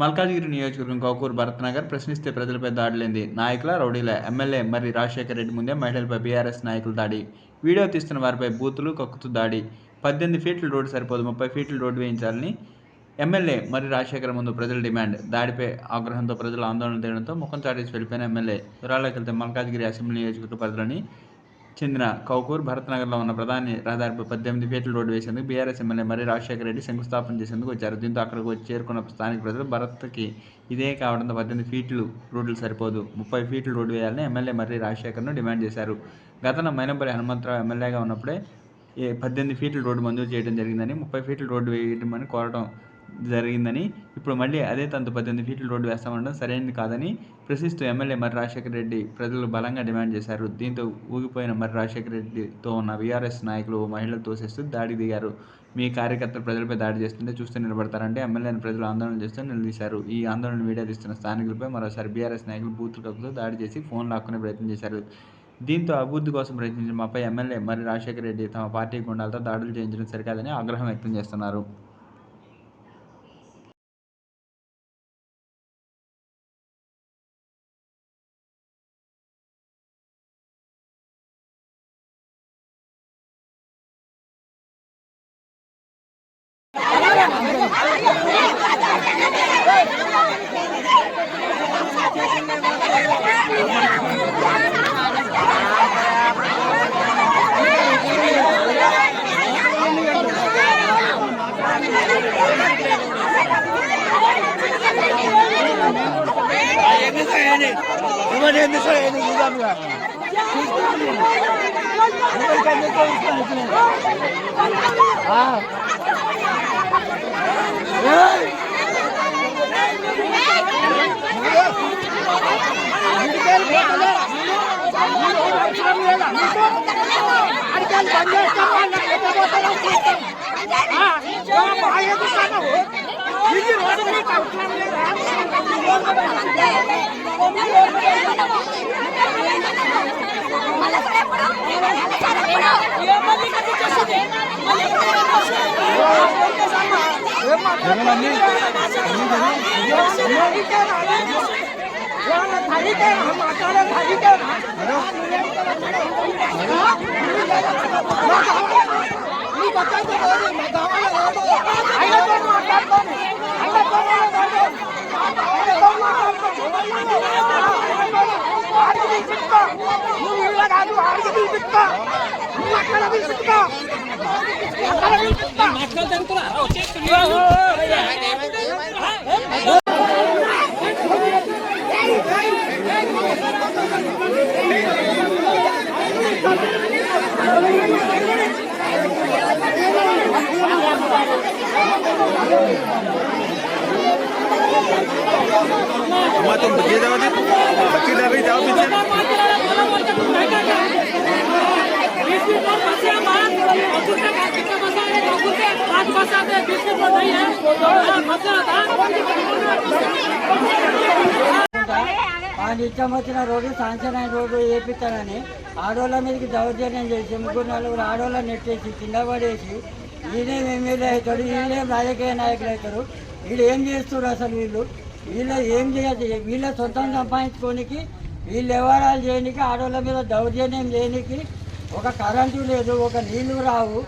మల్కాజ్గిరి నియోజకవర్గం కౌకూరు భరత్నగర్ ప్రశ్నిస్తే ప్రజలపై దాడులేంది నాయకుల రౌడీల ఎమ్మెల్యే మర్రి రాజశేఖర రెడ్డి ముందే మహిళలపై బీఆర్ఎస్ నాయకులు దాడి వీడియో తీస్తున్న వారిపై బూతులు కక్కుతూ దాడి 18 ఫీట్ల రోడ్డు సరిపోదు 30 ఫీట్ల రోడ్డు వేయించాలని ఎమ్మెల్యే మర్రి రాజశేఖర ముందు ప్రజల డిమాండ్ దాడిపై ఆగ్రహంతో ప్రజలు ఆందోళన చేయడంతో ముఖం చాటేసి వెళ్ళిపోయిన ఎమ్మెల్యే వివరాల్లోకి వెళ్తే మల్కాజ్గిరి అసెంబ్లీ నియోజకవర్గ పరిధిలోని చెందిన కౌకూర్ భరత్నగర్లో ఉన్న ప్రధాని రహదారిపై 18 ఫీట్ల రోడ్డు వేసేందుకు బీఆర్ఎస్ ఎమ్మెల్యే మర్రి రాజశేఖర రెడ్డి శంకుస్థాపన చేసేందుకు వచ్చారు. దీంతో అక్కడికి వచ్చి చేరుకున్న స్థానిక ప్రజలు భరత్కి ఇదే కావడంతో 18 ఫీట్లు రోడ్లు సరిపోదు 30 ఫీట్ల రోడ్డు వేయాలని ఎమ్మెల్యే మర్రి రాజశేఖర్ను డిమాండ్ చేశారు. గతంలో మైనంపల్లి హనుమంతరావు ఎమ్మెల్యేగా ఉన్నప్పుడే 18 ఫీట్ల రోడ్డు మంజూరు చేయడం జరిగిందని 30 ఫీట్ల రోడ్డు వేయడమని కోరడం జరిగిందని ఇప్పుడు మళ్ళీ అదే తంతు 18 ఫీట్ల రోడ్డు వేస్తామనడం సరైనది కాదని ప్రశ్నిస్తూ ఎమ్మెల్యే మర్రి రాజశేఖర రెడ్డి ప్రజలు బలంగా డిమాండ్ చేశారు. దీంతో ఊగిపోయిన మర్రి రాజశేఖర రెడ్డితో ఉన్న బీఆర్ఎస్ నాయకులు మహిళలు తోసేస్తూ దాడికి దిగారు. మీ కార్యకర్తలు ప్రజలపై దాడి చేస్తుంటే చూస్తూ నిలబడతారంటే ఎమ్మెల్యేని ప్రజలు ఆందోళన చేస్తూ నిలదీశారు. ఈ ఆందోళన వీడియో తీస్తున్న స్థానికులపై మరోసారి బీఆర్ఎస్ నాయకులు బూతులు కక్కుతూ దాడి చేసి ఫోన్ లాక్కునే ప్రయత్నం చేశారు. దీంతో అభివృద్ధి కోసం ప్రయత్నించిన మాపై ఎమ్మెల్యే మర్రి రాజశేఖర రెడ్డి తమ పార్టీ గుండాలతో దాడులు చేయించడం సరికాదని ఆగ్రహం వ్యక్తం చేస్తున్నారు. तुम बच्चे जाओ बच्चे डर रही जाओ पीछे ఇష్టం వచ్చిన రోడ్డు శాంక్షన్ అయిన రోడ్డు వేపిస్తానని ఆడోళ్ళ మీదకి దౌర్జన్యం చేసి 3-4 ఆడోళ్ళని నెట్టేసి కింద పడేసి ఈయనేం ఎమ్మెల్యే అవుతాడు వీళ్ళేం రాజకీయ నాయకులు అవుతారు. వీళ్ళు ఏం చేస్తారు అసలు వీళ్ళు ఏం చేయదు వీళ్ళ సొంతం సంపాదించుకోనికి వీళ్ళు వ్యవహారాలు చేయడానికి ఆడోళ్ళ మీద దౌర్జన్యం చేయడానికి ఒక కరెంటు లేదు ఒక నీళ్లు రావు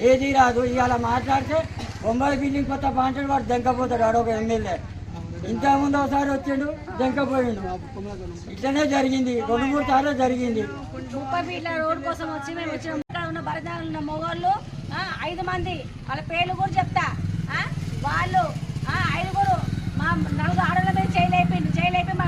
ఏది రాదు. ఇవాళ మాట్లాడితే 90 బిల్డింగ్ కొత్త పాంటలు వాడు దెంకపోతాడు ఆడొక ఎమ్మెల్యే. ఇంతకుముందు ఒకసారి వచ్చిండు దెంకపోయిండు. ఇట్లనే జరిగింది 2-3 సార్లు జరిగింది. 30 ఫీట్ల రోడ్ కోసం వచ్చి మేము వచ్చిన ఉన్న భరతనగర్ ఉన్న మొగోళ్ళు 5 మంది వాళ్ళ పేర్లు కూడా చెప్తా. వాళ్ళు 5గురు మా 4 ఆడల మీద చేయలేపి మా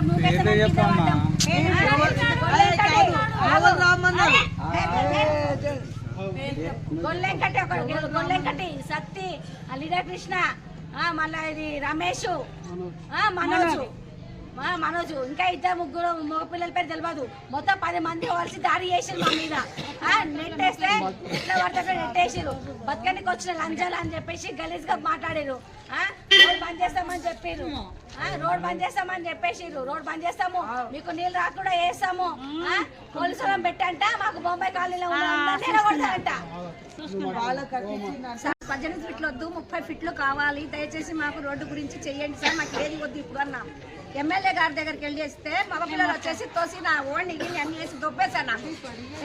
గొల్లెంకటి సత్తి లీడర్ కృష్ణ మళ్ళా ఇది రమేష్ మనోజ్ ఇంకా 2-3 మగ పిల్లల పేరు తెలియదు. మొత్తం 10 మంది కలిసి దాడి చేసారు మా మీద. నెట్టేస్తే ఎట్లా పడితే నెట్టేసారు. బతకనికి వచ్చిన లంచాలు అని చెప్పేసి గలీజ్గా మాట్లాడారు. బంద్ చేస్తామని చెప్పారు, రోడ్ బంద్ చేస్తామని చెప్పేసిర్రు. రోడ్ బంద్ చేస్తాము, మీకు నీళ్ళు రాకుండా వేస్తాము, పోలీసులను పెట్టంట, మాకు బొంబాయి కాలనీలో నిలబడతారంట. 18 ఫీట్లు వద్దు, 30 ఫీట్లు కావాలి, దయచేసి మాకు రోడ్డు గురించి చెయ్యండి సార్, మాకు ఏది వద్దు ఇప్పుడు అన్నాం. ఎమ్మెల్యే గారి దగ్గరికి వెళ్ళి చేస్తే మగ పిల్లలు వచ్చేసి తోసి నా ఓడిని అన్ని వేసి దొబ్బేశారు, నాకు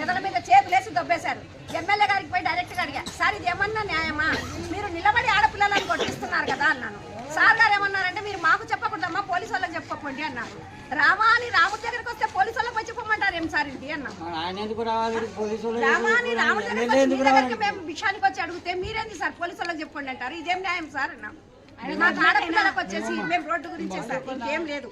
ఎదల మీద చేతులు వేసి దొబ్బేశారు. ఎమ్మెల్యే గారికి పోయి డైరెక్ట్గా అడిగా, సార్ ఇది ఏమన్నా న్యాయమా, మీరు నిలబడి ఆడపిల్లలను కొట్టిస్తున్నారు కదా అన్నాను. సార్ గారు ఏమన్నారంటే మీరు మాకు చెప్పకూడదమ్మా, పోలీసు వాళ్ళకి చెప్పకండి అన్నారు. రామా అని రాముడి దగ్గరికి వస్తే పోలీసు వాళ్ళకి పోయి చెప్పమంటారు ఏం సార్ ఇది అన్నాం. రామా అని రాముడి దగ్గరికి మేము భిక్షానికి వచ్చి అడిగితే మీరేంది సార్ పోలీసు వాళ్ళకి చెప్పండి అంటారు, ఇదేం న్యాయం సార్ అన్నాం. మాకు ఆడపిల్లలకు వచ్చేసి మేము రోడ్డు గురించి సార్ ఇంకేం లేదు.